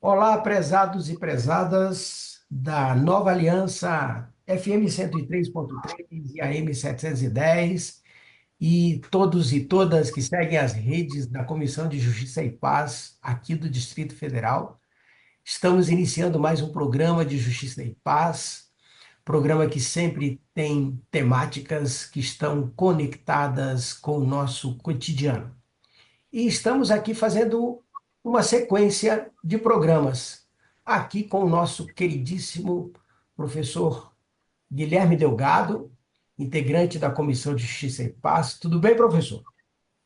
Olá, prezados e prezadas da Nova Aliança FM 103.3 e AM 710 e todos e todas que seguem as redes da Comissão de Justiça e Paz aqui do Distrito Federal. Estamos iniciando mais um programa de Justiça e Paz, programa que sempre tem temáticas que estão conectadas com o nosso cotidiano. E estamos aqui fazendo uma sequência de programas, aqui com o nosso queridíssimo professor Guilherme Delgado, integrante da Comissão de Justiça e Paz. Tudo bem, professor?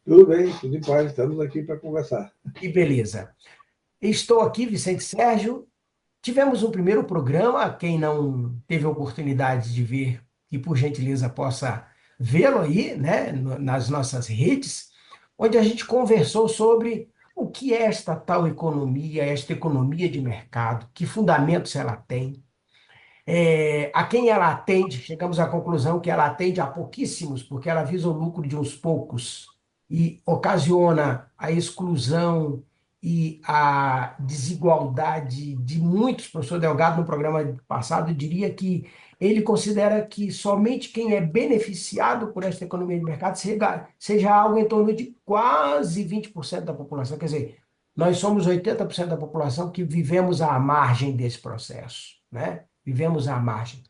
Tudo bem, tudo em paz, estamos aqui para conversar. Que beleza. Estou aqui, Vicente Sérgio. Tivemos um primeiro programa, quem não teve a oportunidade de ver, e por gentileza possa vê-lo aí, né, nas nossas redes, onde a gente conversou sobre o que é esta tal economia, esta economia de mercado, que fundamentos ela tem, a quem ela atende. Chegamos à conclusão que ela atende a pouquíssimos, porque ela visa o lucro de uns poucos e ocasiona a exclusão e a desigualdade de muitos. O professor Delgado, no programa passado, diria que ele considera que somente quem é beneficiado por esta economia de mercado seja algo em torno de quase 20% da população. Quer dizer, nós somos 80% da população que vivemos à margem desse processo, né? Vivemos à margem.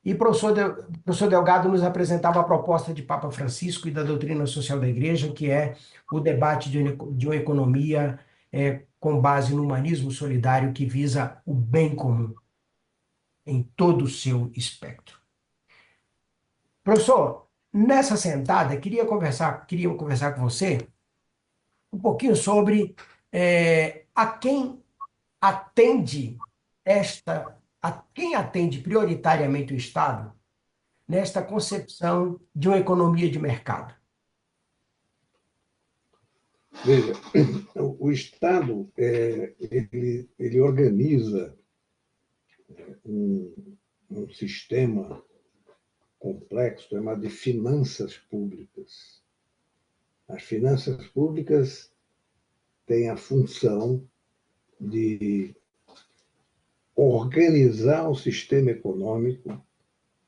E o professor Delgado nos apresentava a proposta de Papa Francisco e da doutrina social da Igreja, que é o debate de uma economia com base no humanismo solidário que visa o bem comum em todo o seu espectro. Professor, nessa sentada, queria conversar com você um pouquinho sobre a quem atende a quem atende prioritariamente o Estado nesta concepção de uma economia de mercado. Veja, o Estado ele organiza um sistema complexo chamado de finanças públicas. As finanças públicas têm a função de organizar o sistema econômico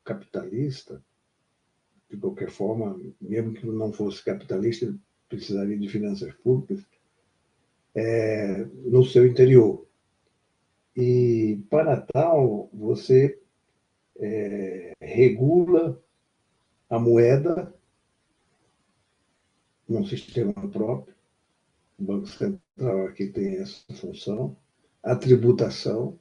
capitalista. De qualquer forma, mesmo que não fosse capitalista, precisaria de finanças públicas, no seu interior. E, para tal, você regula a moeda num sistema próprio. O Banco Central aqui tem essa função. A tributação,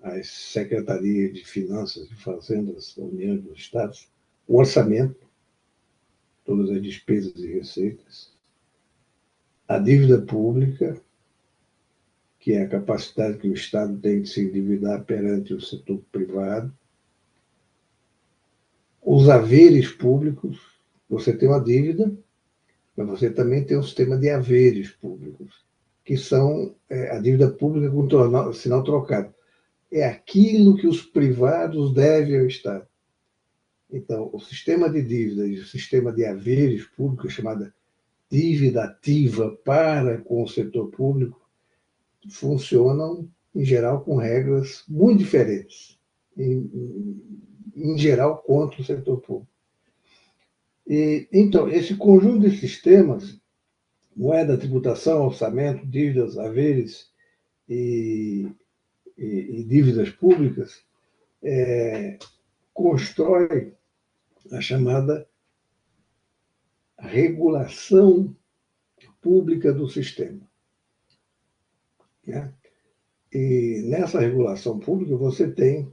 as secretarias de Finanças e Fazendas da União e dos Estados, o orçamento, todas as despesas e receitas, a dívida pública, que é a capacidade que o Estado tem de se endividar perante o setor privado, os haveres públicos. Você tem uma dívida, mas você também tem um sistema de haveres públicos, que são a dívida pública com sinal trocado. É aquilo que os privados devem ao Estado. Então, o sistema de dívidas e o sistema de haveres públicos, chamada dívida ativa para com o setor público, funcionam, em geral, com regras muito diferentes, em geral, contra o setor público. Então, esse conjunto de sistemas, moeda, tributação, orçamento, dívidas, haveres e dívidas públicas, constrói a chamada regulação pública do sistema. Né? E nessa regulação pública você tem,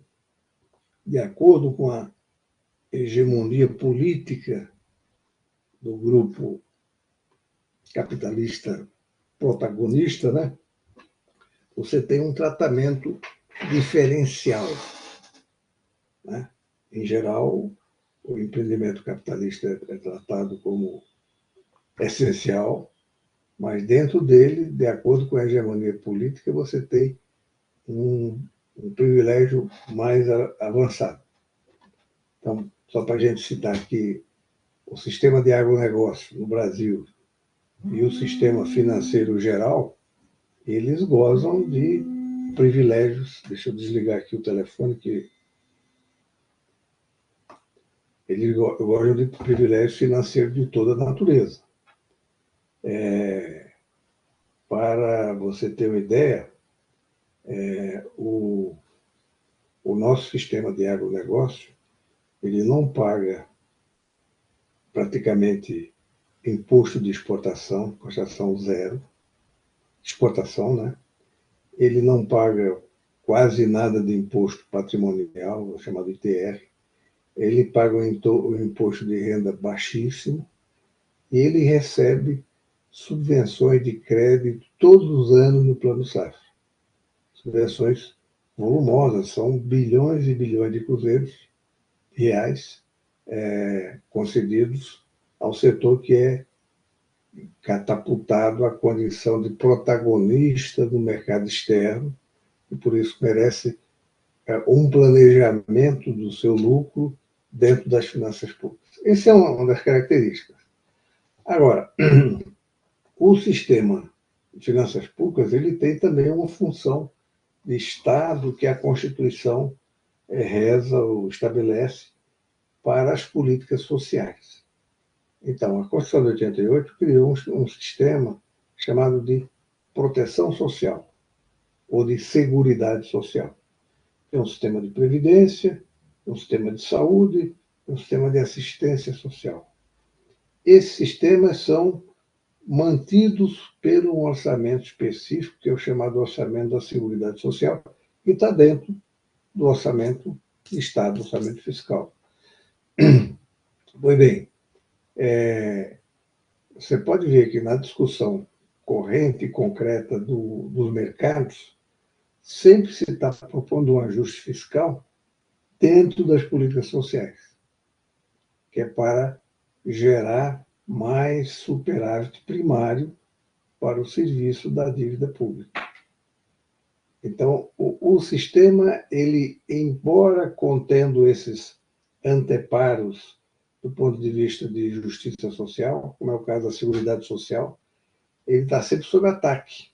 de acordo com a hegemonia política do grupo capitalista protagonista, né? Você tem um tratamento diferencial. Né? Em geral, o empreendimento capitalista é tratado como essencial, mas dentro dele, de acordo com a hegemonia política, você tem um privilégio mais avançado. Então, só para a gente citar aqui, o sistema de agronegócio no Brasil e o sistema financeiro geral, eles gozam de privilégios. Deixa eu desligar aqui o telefone, que eles gozam de privilégios financeiros de toda a natureza. Para você ter uma ideia, o nosso sistema de agronegócio, ele não paga praticamente imposto de exportação zero, exportação, né? Ele não paga quase nada de imposto patrimonial, chamado ITR. Ele paga o imposto de renda baixíssimo e ele recebe subvenções de crédito todos os anos no Plano Safra. Subvenções volumosas, são bilhões e bilhões de cruzeiros reais concedidos ao setor que é catapultado à condição de protagonista do mercado externo e por isso merece um planejamento do seu lucro dentro das finanças públicas. Essa é uma das características. Agora, o sistema de finanças públicas ele tem também uma função de Estado que a Constituição reza ou estabelece para as políticas sociais. Então, a Constituição de 88 criou um sistema chamado de proteção social ou de seguridade social. Tem um sistema de previdência, um sistema de saúde, um sistema de assistência social. Esses sistemas são mantidos por um orçamento específico, que é o chamado Orçamento da Seguridade Social, que está dentro do orçamento de Estado, orçamento fiscal. Pois bem, você pode ver que na discussão corrente e concreta dos mercados, sempre se está propondo um ajuste fiscal dentro das políticas sociais, que é para gerar mais superávit primário para o serviço da dívida pública. Então, o sistema, ele, embora contendo esses anteparos do ponto de vista de justiça social, como é o caso da Seguridade Social, ele está sempre sob ataque,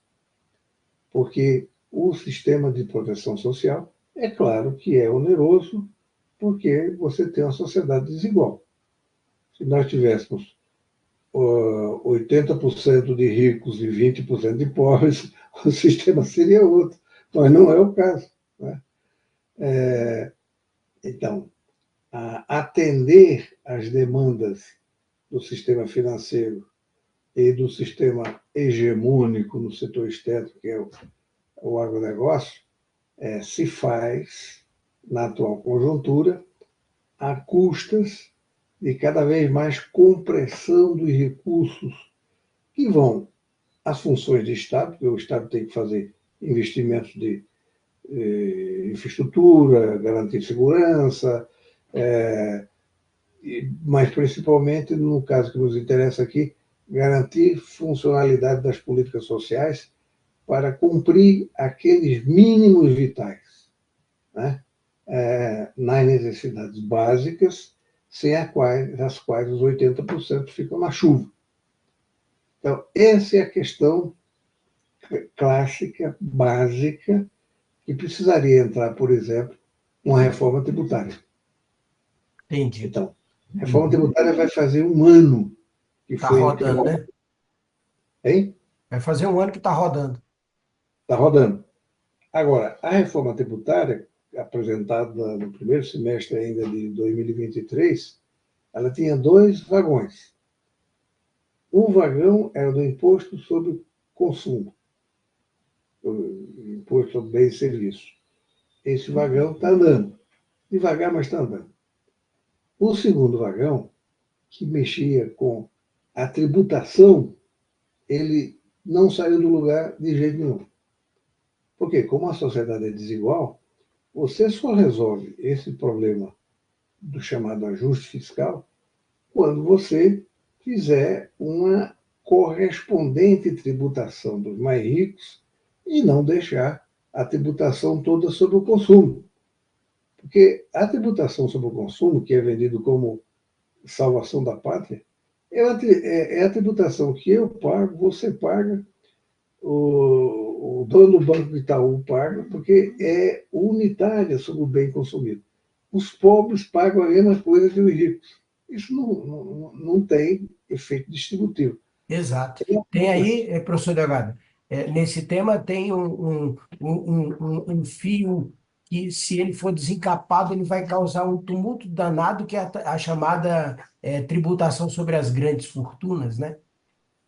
porque o sistema de proteção social, é claro que é oneroso, porque você tem uma sociedade desigual. Se nós tivéssemos 80% de ricos e 20% de pobres, o sistema seria outro, mas não é o caso. Né? Então, atender às demandas do sistema financeiro e do sistema hegemônico no setor externo, que é o agronegócio, se faz, na atual conjuntura, a custas de cada vez mais compressão dos recursos que vão às funções de Estado, porque o Estado tem que fazer investimentos de infraestrutura, garantir segurança, mas principalmente, no caso que nos interessa aqui, garantir funcionalidade das políticas sociais para cumprir aqueles mínimos vitais, né? Nas necessidades básicas, sem as quais os 80% ficam na chuva. Então, essa é a questão clássica, básica, que precisaria entrar, por exemplo, uma reforma tributária. Entendi. Então, a reforma tributária vai fazer um ano que Está foi... rodando, né? Hein? Vai fazer um ano que está rodando. Está rodando. Agora, a reforma tributária, apresentada no primeiro semestre ainda de 2023, ela tinha 2 vagões. Um vagão era do imposto sobre consumo, o imposto sobre bens e serviços. Esse vagão está andando. Devagar, mas está andando. O segundo vagão, que mexia com a tributação, ele não saiu do lugar de jeito nenhum. Porque, como a sociedade é desigual, você só resolve esse problema do chamado ajuste fiscal quando você fizer uma correspondente tributação dos mais ricos e não deixar a tributação toda sobre o consumo. Porque a tributação sobre o consumo, que é vendido como salvação da pátria, é a tributação que eu pago, você paga, o dono do Banco Itaú paga porque é unitária sobre o bem consumido. Os pobres pagam a mesma coisa que os ricos. Isso não tem efeito distributivo. Exato. Tem aí, professor Delgado, nesse tema tem um fio que, se ele for desencapado, ele vai causar um tumulto danado, que é a chamada tributação sobre as grandes fortunas, né?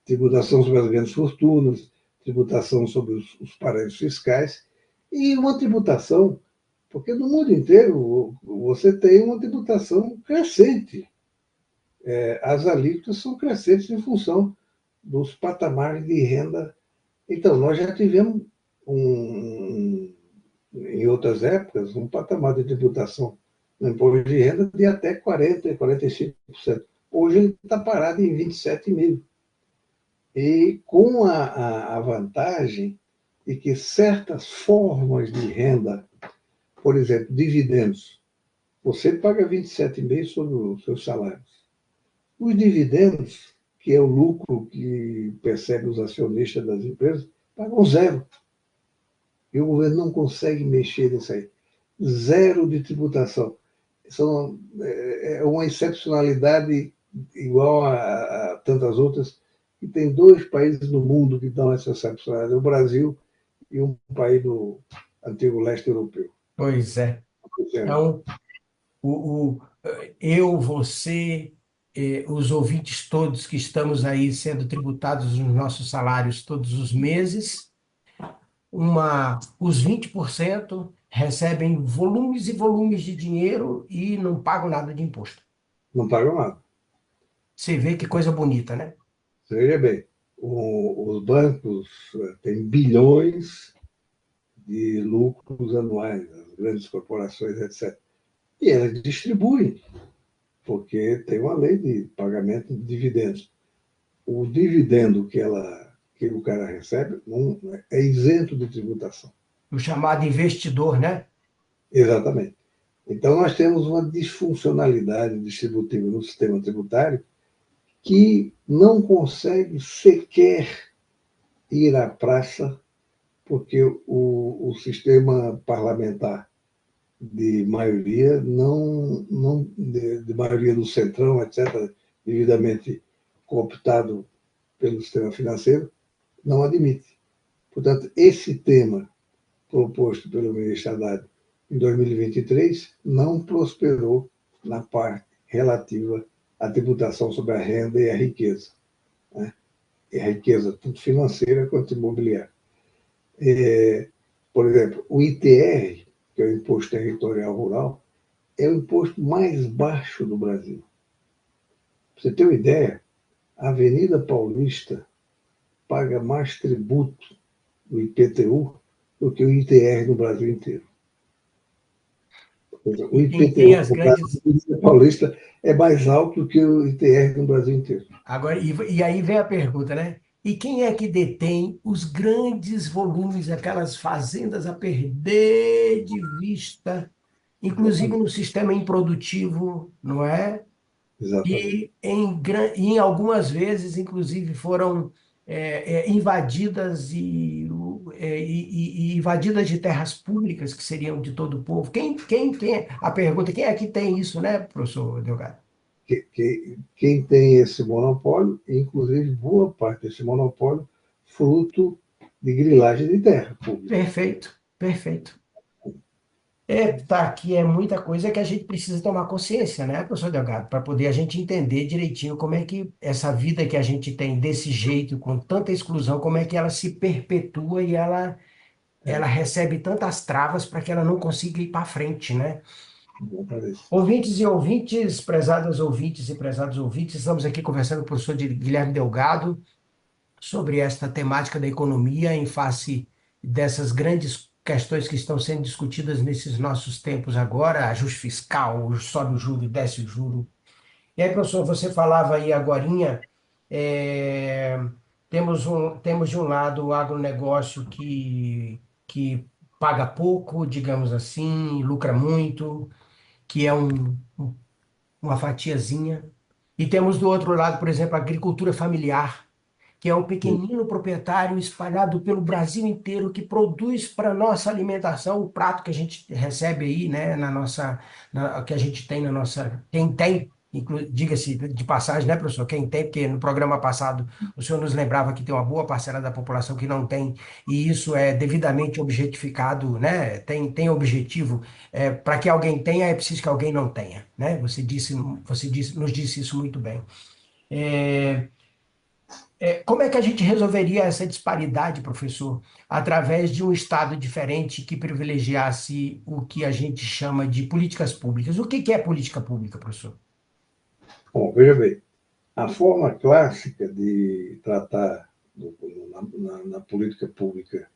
Tributação sobre as grandes fortunas, tributação sobre os paraísos fiscais e uma tributação, porque no mundo inteiro você tem uma tributação crescente. As alíquotas são crescentes em função dos patamares de renda. Então, nós já tivemos, em outras épocas, um patamar de tributação no imposto de renda de até 40%, 45%. Hoje ele está parado em 27,5%. E com a vantagem de que certas formas de renda, por exemplo, dividendos, você paga 27,5% sobre os seus salários. Os dividendos, que é o lucro que percebe os acionistas das empresas, pagam zero. E o governo não consegue mexer nisso aí. Zero de tributação. É uma excepcionalidade igual a tantas outras, e tem dois países no mundo que dão essa excepcionalidade, o Brasil e um país do antigo leste europeu. Pois é. Então, eu, você, os ouvintes todos que estamos aí sendo tributados nos nossos salários todos os meses, os 20% recebem volumes e volumes de dinheiro e não pagam nada de imposto. Não pagam nada. Você vê que coisa bonita, né? Veja bem, os bancos têm bilhões de lucros anuais, as grandes corporações, etc. E elas distribuem, porque tem uma lei de pagamento de dividendos. O dividendo que o cara recebe não é isento de tributação. O chamado investidor, né? Exatamente. Então, nós temos uma disfuncionalidade distributiva no sistema tributário que não consegue sequer ir à praça, porque o sistema parlamentar de maioria, de maioria do centrão, etc., devidamente cooptado pelo sistema financeiro, não admite. Portanto, esse tema proposto pelo ministro Haddad em 2023 não prosperou na parte relativa à tributação sobre a renda e a riqueza, né? E a riqueza tanto financeira quanto imobiliária. Por exemplo, o ITR, que é o Imposto Territorial Rural, é o imposto mais baixo do Brasil. Para você ter uma ideia, a Avenida Paulista paga mais tributo do IPTU do que o ITR no Brasil inteiro. O E quem tem IPTU as no grandes. Brasil Paulista é mais alto do que o ITR no Brasil inteiro. Agora, e aí vem a pergunta, né? E quem é que detém os grandes volumes, aquelas fazendas a perder de vista, inclusive Exatamente. no sistema improdutivo, não é? Exatamente. E em algumas vezes, inclusive, foram invadidas e invadidas de terras públicas que seriam de todo o povo. Quem tem a pergunta, quem é que tem isso, né, professor Delgado? Quem tem esse monopólio, inclusive boa parte desse monopólio, fruto de grilagem de terra pública. Perfeito, perfeito. Tá, aqui é muita coisa que a gente precisa tomar consciência, né, professor Delgado, para poder a gente entender direitinho como é que essa vida que a gente tem desse jeito, com tanta exclusão, como é que ela se perpetua e ela recebe tantas travas para que ela não consiga ir para frente, né? Ouvintes e ouvintes, prezadas ouvintes e prezados ouvintes, estamos aqui conversando com o professor Guilherme Delgado sobre esta temática da economia em face dessas grandes questões que estão sendo discutidas nesses nossos tempos agora, ajuste fiscal, sobe o juro, desce o juro. E aí, professor, você falava aí agorinha, é, temos de um lado o agronegócio que paga pouco, digamos assim, lucra muito, que é uma fatiazinha. E temos do outro lado, por exemplo, a agricultura familiar, que é um pequenino proprietário espalhado pelo Brasil inteiro que produz para nossa alimentação o prato que a gente recebe aí, né, que a gente tem na nossa, quem tem, diga-se de passagem, né, professor? Quem tem, porque no programa passado o senhor nos lembrava que tem uma boa parcela da população que não tem, e isso é devidamente objetificado, né? Tem objetivo. Para que alguém tenha, é preciso que alguém não tenha, né? Nos disse isso muito bem. É, como é que a gente resolveria essa disparidade, professor, através de um Estado diferente que privilegiasse o que a gente chama de políticas públicas? O que que é política pública, professor? Bom, veja bem, a forma clássica de tratar na política pública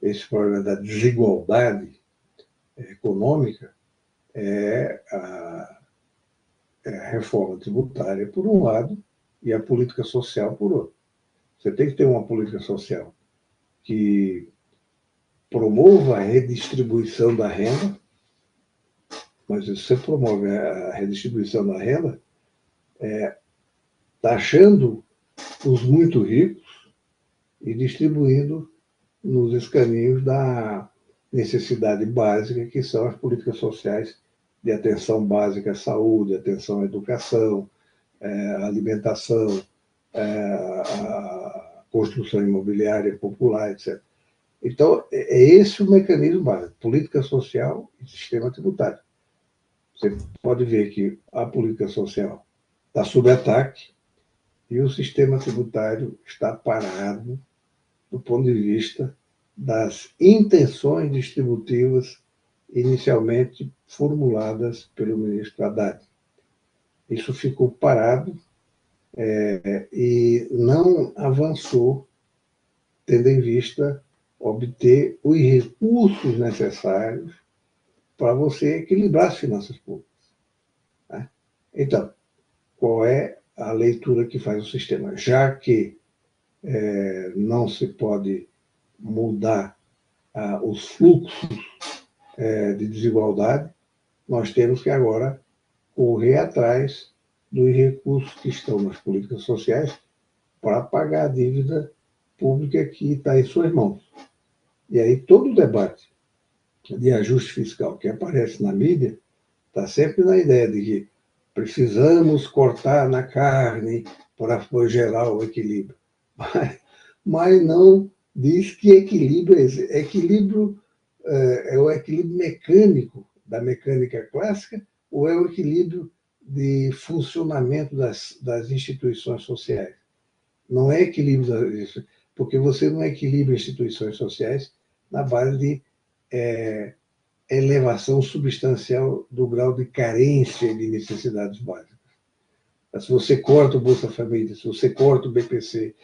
esse problema da desigualdade econômica é a reforma tributária, por um lado, e a política social, por outro. Você tem que ter uma política social que promova a redistribuição da renda, mas se você promove a redistribuição da renda, taxando os muito ricos e distribuindo nos escaninhos da necessidade básica, que são as políticas sociais de atenção básica à saúde, atenção à educação, à alimentação, à construção imobiliária popular, etc. Então, é esse o mecanismo básico, política social e sistema tributário. Você pode ver que a política social está sob ataque e o sistema tributário está parado do ponto de vista das intenções distributivas inicialmente formuladas pelo ministro Haddad. Isso ficou parado e não avançou, tendo em vista obter os recursos necessários para você equilibrar as finanças públicas. Né? Então, qual é a leitura que faz o sistema? Já que não se pode mudar os fluxos de desigualdade, nós temos que agora correr atrás dos recursos que estão nas políticas sociais para pagar a dívida pública que está em suas mãos. E aí todo o debate de ajuste fiscal que aparece na mídia está sempre na ideia de que precisamos cortar na carne para gerar o equilíbrio. Mas não diz que equilíbrio é esse. Equilíbrio é o equilíbrio mecânico da mecânica clássica ou é o equilíbrio de funcionamento das instituições sociais? Não é equilíbrio, porque você não equilibra instituições sociais na base de elevação substancial do grau de carência de necessidades básicas. Se você corta o Bolsa Família, se você corta o BPC,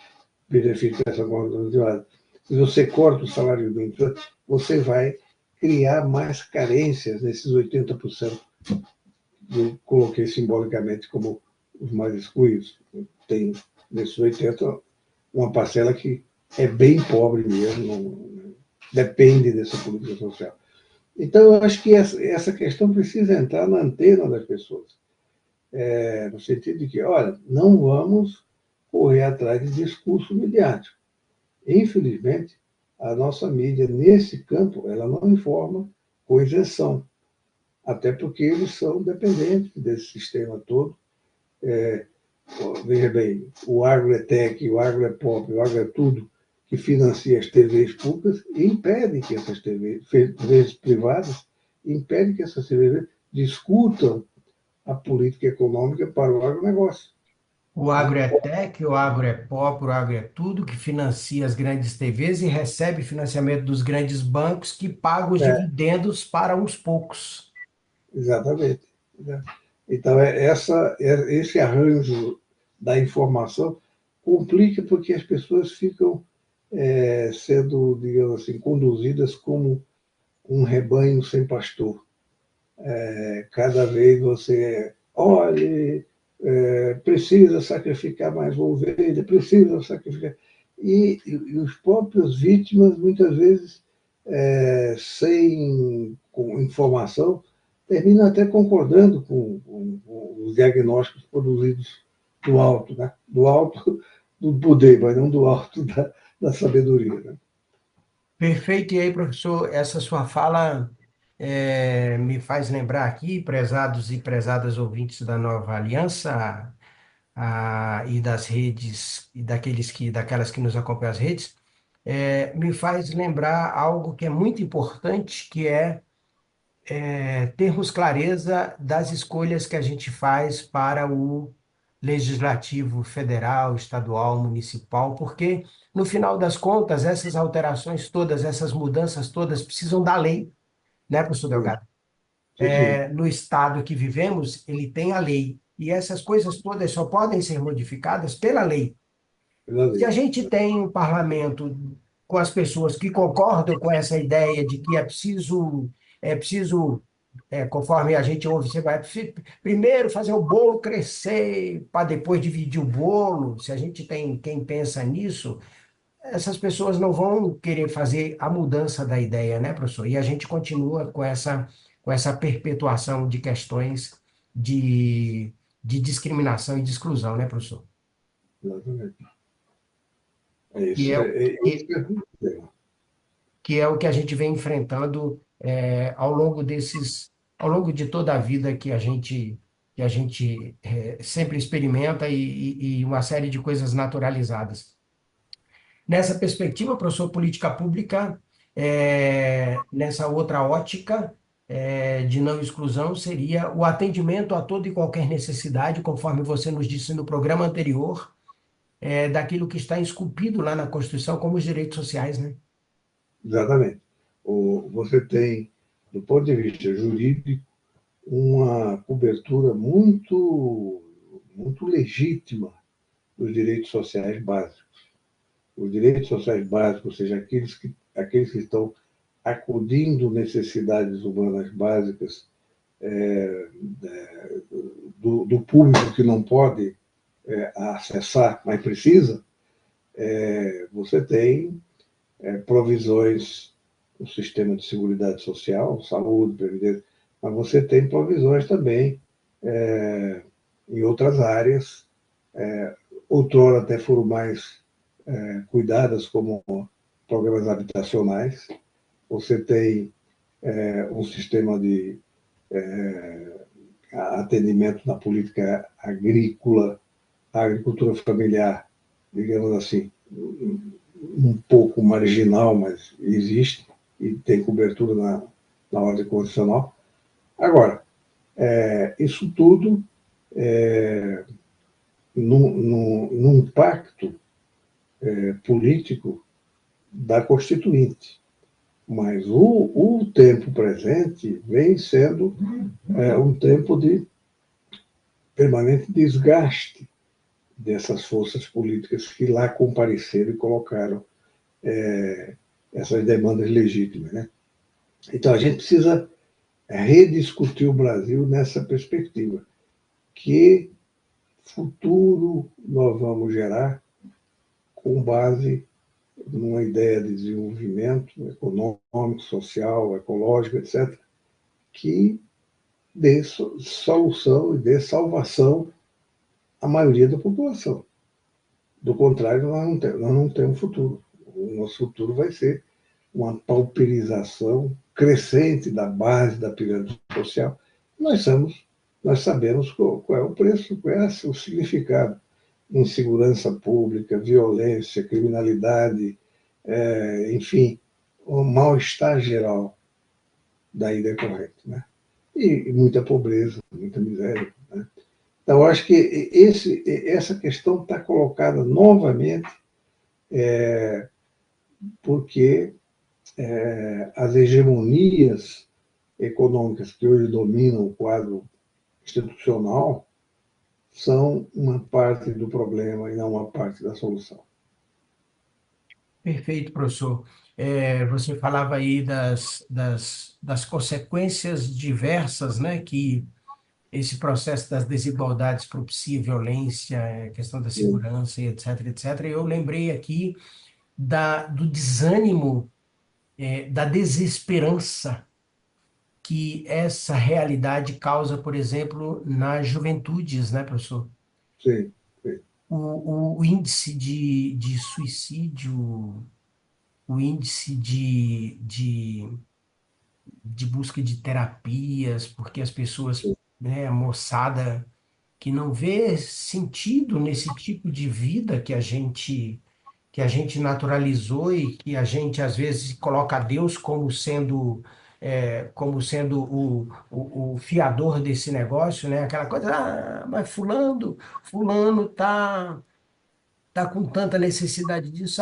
benefício de prestação continuada, se você corta o salário mínimo, você vai criar mais carências nesses 80% que eu coloquei simbolicamente como os mais excluídos. Tem, nesses 80%, uma parcela que é bem pobre mesmo, não, depende dessa política social. Então, eu acho que essa questão precisa entrar na antena das pessoas, no sentido de que, olha, não vamos correr atrás de discurso midiático. Infelizmente, a nossa mídia, nesse campo, ela não informa com isenção, até porque eles são dependentes desse sistema todo. Veja bem, o agro é tech, o agro é pop, o agro é tudo que financia as TVs públicas e impede que essas TVs privadas, impede que essas TVs discutam a política econômica para o agronegócio. O agro é tech, o agro é pop, o agro é tudo que financia as grandes TVs e recebe financiamento dos grandes bancos que pagam os dividendos para uns poucos. Exatamente. Então, esse arranjo da informação complica porque as pessoas ficam sendo, digamos assim, conduzidas como um rebanho sem pastor. Cada vez você, olhe, precisa sacrificar mais uma ovelha, precisa sacrificar. E os próprios vítimas, muitas vezes, sem com informação, terminam até concordando com, com os diagnósticos produzidos do alto. Né? Do alto, do poder, mas não do alto da sabedoria. Né? Perfeito. E aí, professor, essa sua fala me faz lembrar aqui, prezados e prezadas ouvintes da Nova Aliança, e das redes, e daquelas que nos acompanham as redes, me faz lembrar algo que é muito importante, que termos clareza das escolhas que a gente faz para o legislativo federal, estadual, municipal, porque, no final das contas, essas alterações todas, essas mudanças todas precisam da lei, né, professor Sim, Delgado? sim, sim, No estado que vivemos, ele tem a lei, e essas coisas todas só podem ser modificadas pela lei. pela Se a lei. gente tem um parlamento com as pessoas que concordam com essa ideia de que é preciso, conforme a gente ouve, você vai primeiro fazer o bolo crescer para depois dividir o bolo. Se a gente tem quem pensa nisso, essas pessoas não vão querer fazer a mudança da ideia, né, professor? E a gente continua com essa perpetuação de questões de discriminação e de exclusão, né, professor? Exatamente. É Que isso. é, Esse que, é o problema. que é o que a gente vem enfrentando ao longo de toda a vida que a gente sempre experimenta e uma série de coisas naturalizadas. Nessa perspectiva, professor, política pública, nessa outra ótica de não exclusão, seria o atendimento a toda e qualquer necessidade, conforme você nos disse no programa anterior, daquilo que está esculpido lá na Constituição como os direitos sociais, né? Exatamente. Você tem, do ponto de vista jurídico, uma cobertura muito legítima dos direitos sociais básicos. Os direitos sociais básicos, ou seja, aqueles que estão acudindo necessidades humanas básicas do público que não pode acessar, mas precisa, você tem provisões no sistema de seguridade social, saúde, previdência, mas você tem provisões também em outras áreas, outrora até foram mais cuidadas, como programas habitacionais. Você tem um sistema de atendimento na política agrícola, a agricultura familiar, digamos assim, um pouco marginal, mas existe e tem cobertura na ordem constitucional. Agora, isso tudo num pacto político da Constituinte. Mas o tempo presente vem sendo um tempo de permanente desgaste dessas forças políticas que lá compareceram e colocaram essas demandas legítimas. Né? Então, a gente precisa rediscutir o Brasil nessa perspectiva. Que futuro nós vamos gerar com base numa ideia de desenvolvimento econômico, social, ecológico, etc., que dê solução e dê salvação à maioria da população. Do contrário, nós não temos futuro. O nosso futuro vai ser uma pauperização crescente da base da pirâmide social. Nós sabemos qual é o preço, qual é o significado. Insegurança pública, violência, criminalidade, enfim, o mal-estar geral daí decorrente. Né? E muita pobreza, muita miséria. Né? Então, eu acho que essa questão está colocada novamente porque as hegemonias econômicas que hoje dominam o quadro institucional são uma parte do problema e não uma parte da solução. Perfeito, professor. Você falava aí das consequências diversas, né, que esse processo das desigualdades propicia, violência, questão da segurança, e etc, etc. Eu lembrei aqui do desânimo, da desesperança que essa realidade causa, por exemplo, nas juventudes, né, professor? Sim, sim. o índice de suicídio, o índice de busca de terapias, porque as pessoas, né, a moçada que não vê sentido nesse tipo de vida que a gente naturalizou e que a gente às vezes coloca Deus como sendo o fiador desse negócio, né? Aquela coisa, mas fulano tá com tanta necessidade disso,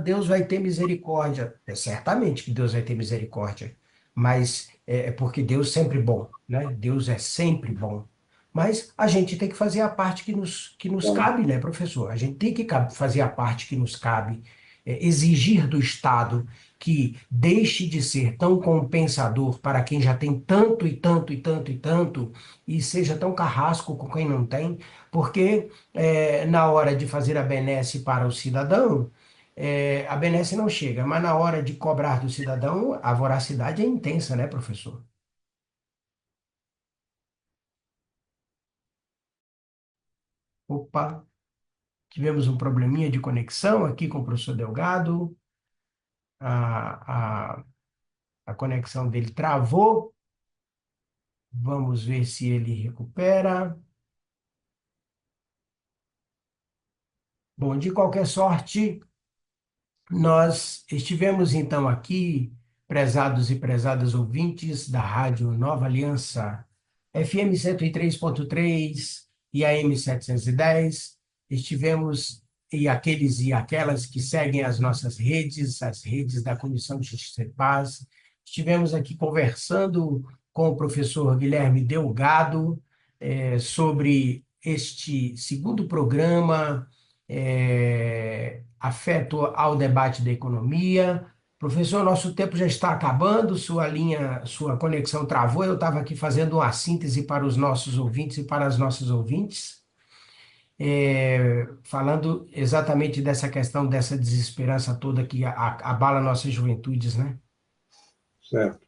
Deus vai ter misericórdia. É certamente que Deus vai ter misericórdia, mas é porque Deus é sempre bom, né? Deus é sempre bom. Mas a gente tem que fazer a parte que nos Então, cabe, né, professor? A gente tem que fazer a parte que nos cabe, exigir do Estado que deixe de ser tão compensador para quem já tem tanto e tanto e tanto e tanto, e seja tão carrasco com quem não tem, porque na hora de fazer a benesse para o cidadão, a benesse não chega, mas na hora de cobrar do cidadão, a voracidade é intensa, né, professor? Opa, tivemos um probleminha de conexão aqui com o professor Delgado, a, a, a conexão dele travou, vamos ver se ele recupera. Bom, de qualquer sorte. Nós estivemos então aqui, prezados e prezadas ouvintes da Rádio Nova Aliança, FM 103.3 e AM 710. Estivemos, e aqueles e aquelas que seguem as nossas redes, as redes da Comissão de Justiça e Paz, estivemos aqui conversando com o professor Guilherme Delgado, sobre este segundo programa afeto ao debate da economia. Professor, nosso tempo já está acabando, sua linha, sua conexão travou. Eu estava aqui fazendo uma síntese para os nossos ouvintes e para as nossas ouvintes, falando exatamente dessa questão, dessa desesperança toda que abala nossas juventudes, né? certo.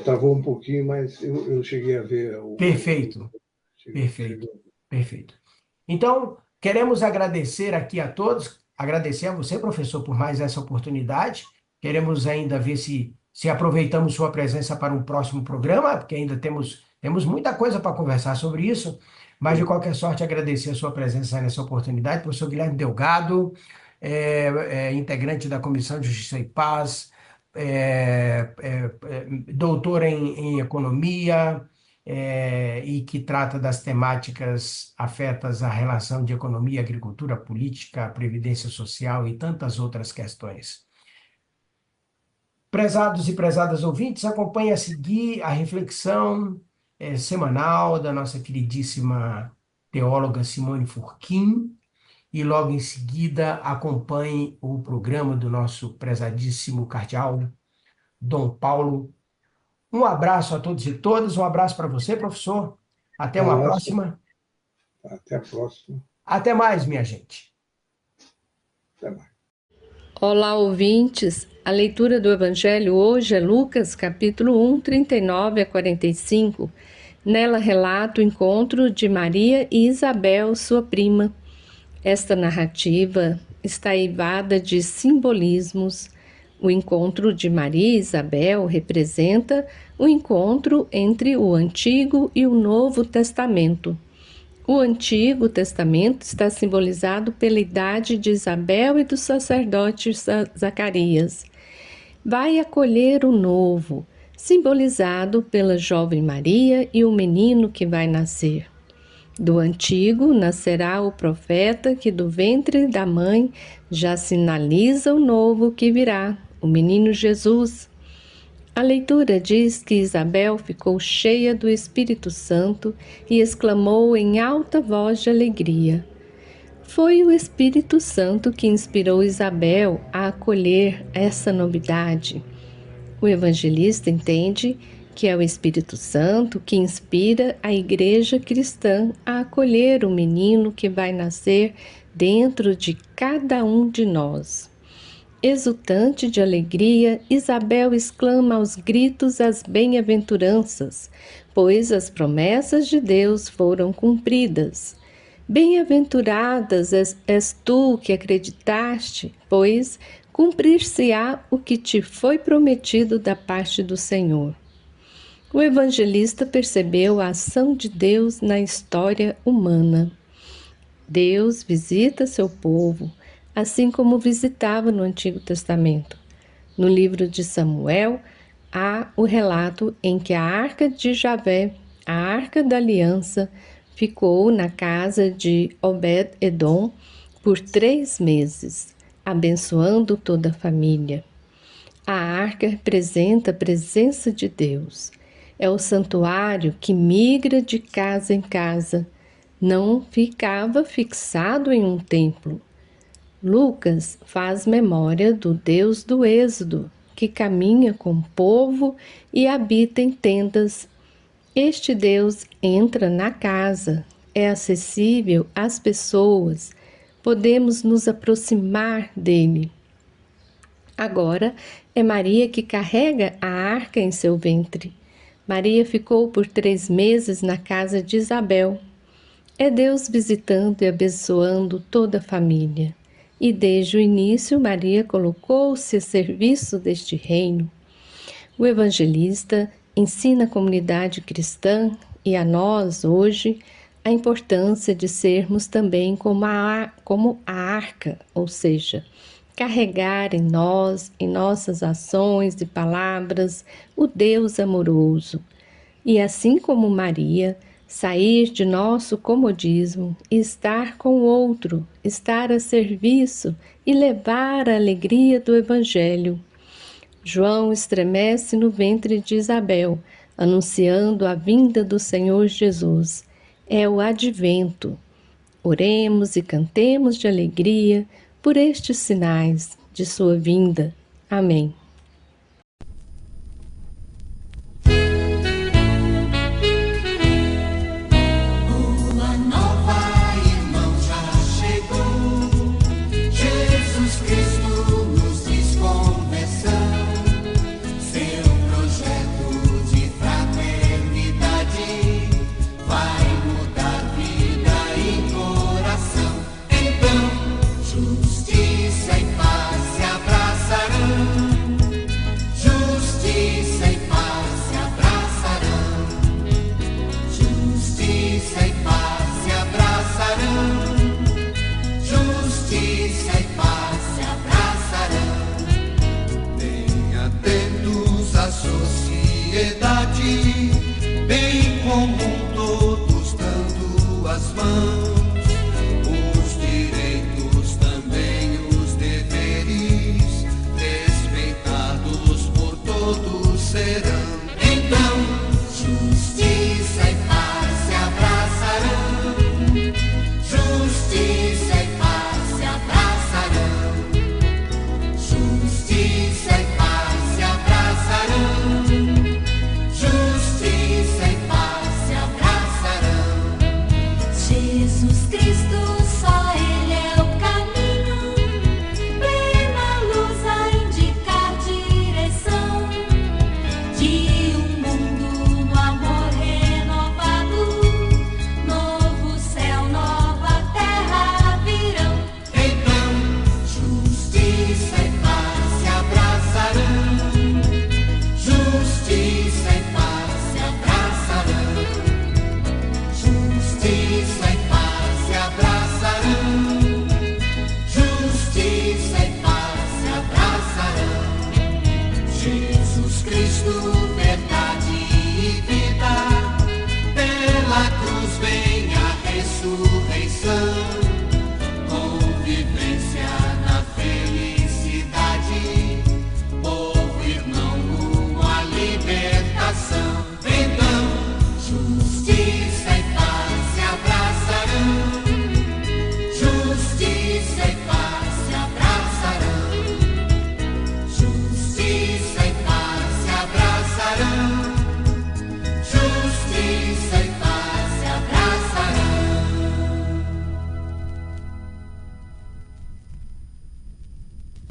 Travou um pouquinho, mas eu cheguei a ver o Perfeito, perfeito, chegou. perfeito. Então, queremos agradecer aqui a todos, agradecer a você, professor, por mais essa oportunidade. Queremos ainda ver se aproveitamos sua presença para um próximo programa, porque ainda temos muita coisa para conversar sobre isso, mas de qualquer sorte, agradecer a sua presença nessa oportunidade, professor Guilherme Delgado, integrante da Comissão de Justiça e Paz, doutor em economia, e que trata das temáticas afetas à relação de economia, agricultura, política, previdência social e tantas outras questões. Prezados e prezadas ouvintes, acompanhe a seguir a reflexão semanal da nossa queridíssima teóloga Simone Furquim e logo em seguida acompanhe o programa do nosso prezadíssimo cardeal Dom Paulo. Um abraço a todos e todas, um abraço para você, professor. Até uma Abraço, próxima. até a próxima. Até mais, minha gente. Até mais. Olá, ouvintes. A leitura do Evangelho hoje é Lucas, capítulo 1, 39 a 45. Nela relata o encontro de Maria e Isabel, sua prima. Esta narrativa está eivada de simbolismos. O encontro de Maria e Isabel representa o encontro entre o Antigo e o Novo Testamento. O Antigo Testamento está simbolizado pela idade de Isabel e do sacerdote Zacarias. Vai acolher o Novo, simbolizado pela jovem Maria e o menino que vai nascer. Do Antigo nascerá o profeta que do ventre da mãe já sinaliza o novo que virá, o menino Jesus. A leitura diz que Isabel ficou cheia do Espírito Santo e exclamou em alta voz de alegria. Foi o Espírito Santo que inspirou Isabel a acolher essa novidade. O evangelista entende que é o Espírito Santo que inspira a Igreja cristã a acolher o menino que vai nascer dentro de cada um de nós. Exultante de alegria, Isabel exclama aos gritos as bem-aventuranças, pois as promessas de Deus foram cumpridas. Bem-aventuradas és tu que acreditaste, pois cumprir-se-á o que te foi prometido da parte do Senhor. O evangelista percebeu a ação de Deus na história humana. Deus visita seu povo, assim como visitava no Antigo Testamento. No livro de Samuel, há o relato em que a arca de Javé, a arca da aliança, ficou na casa de Obed-edom por 3 meses, abençoando toda a família. A arca representa a presença de Deus. É o santuário que migra de casa em casa, não ficava fixado em um templo. Lucas faz memória do Deus do Êxodo, que caminha com o povo e habita em tendas. Este Deus entra na casa, é acessível às pessoas, podemos nos aproximar dele. Agora é Maria que carrega a arca em seu ventre. Maria ficou por 3 meses na casa de Isabel. É Deus visitando e abençoando toda a família. E desde o início, Maria colocou-se a serviço deste reino. O evangelista ensina a comunidade cristã e a nós, hoje, a importância de sermos também como a arca, ou seja, carregar em nós, em nossas ações e palavras, o Deus amoroso. E assim como Maria, sair de nosso comodismo e estar com o outro, estar a serviço e levar a alegria do Evangelho. João estremece no ventre de Isabel, anunciando a vinda do Senhor Jesus. É o advento. Oremos e cantemos de alegria por estes sinais de sua vinda. Amém. Bem comum, todos dando as mãos, os direitos também os deveres, respeitados por todos serão. Então, justiça e paz se abraçarão, justiça e paz se abraçarão, justiça e paz se abraçarão. Jesus Cristo, só Ele é o caminho, plena luz a indicar direção de um mundo no amor renovado, novo céu, nova terra virão. Então, justiça e paz se abraçarão, justiça e paz se abraçarão, justiça e paz se abraçarão, justiça e paz se abraçarão. Jesus Cristo, verdade e vida, pela cruz vem a ressurreição.